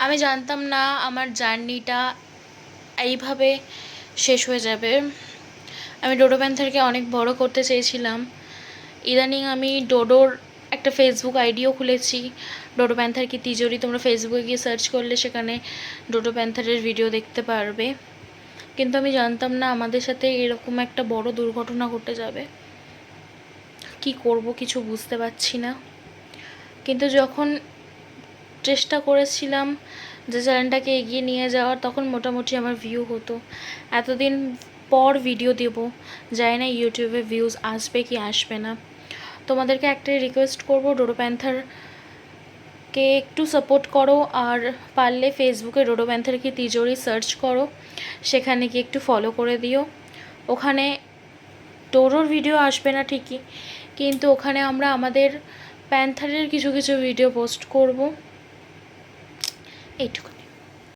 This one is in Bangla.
আমি জানতাম না আমার জার্নিটা এইভাবে শেষ হয়ে যাবে। আমি ডোডো প্যান্থারকে অনেক বড় করতে চেয়েছিলাম। ইদানিং আমি ডোডোর একটা ফেসবুক আইডিও খুলেছি, ডোডো প্যান্থার কি তিজোরি। তোমরা ফেসবুকে গিয়ে সার্চ করলে সেখানে ডোডো প্যান্থারের ভিডিও দেখতে পারবে। কিন্তু আমি জানতাম না আমাদের সাথে এরকম একটা বড় দুর্ঘটনা ঘটে যাবে। কি করব কিছু বুঝতে পারছি না। কিন্তু যখন চেষ্টা করেছিলাম যে চ্যানেলটাকে এগিয়ে নিয়ে যাওয়ার, তখন মোটামুটি আমার ভিউ হতো। এতদিন পর ভিডিও দেব, জানি না ইউটিউবে ভিউজ আসবে কি আসবে না। তোমাদেরকে একটাই রিকোয়েস্ট করব, ডোডো প্যান্থারকে একটু সাপোর্ট করো। আর পারলে ফেসবুকে ডোডো প্যান্থার কি তিজোরি সার্চ করো, সেখানে গিয়ে একটু ফলো করে দিও। ওখানে ডোডোর ভিডিও আসবে না ঠিকই, কিন্তু ওখানে আমরা আমাদের প্যান্থারের কিছু কিছু ভিডিও পোস্ট করব। এইটুকু।